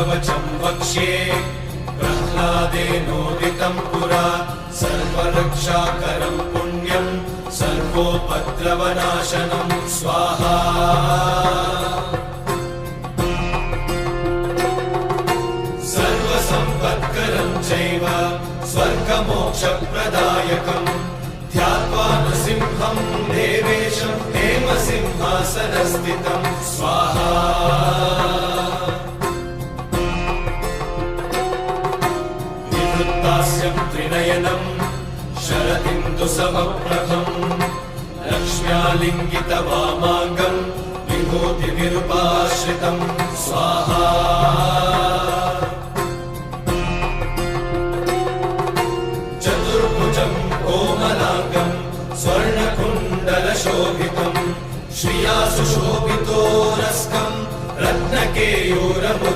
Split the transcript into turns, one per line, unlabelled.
कवचं वक्ष्ये प्रह्लादेनोदितं पुरा सर्वरक्षाकरं पुण्यं सर्वोपद्रवनाशनं स्वाहा सर्वसम्पत्करं चैव स्वर्गमोक्षप्रदायकं ध्यात्वा नृसिंहं देवेशं हेमसिंहासनस्थितं स्वाहा निवृत्तास्यं त्रिनयनं शरदिन्दुसमप्रभं लक्ष्म्यालिङ्गितवामाङ्गं विभूतिविरूपाश्रितं स्वाहा चतुर्भुजं कोमलाङ्गं स्वर्णकुण्डलशोभितं श्रिया सुशोभितोरस्कं रत्नकेयूरमुद्रितं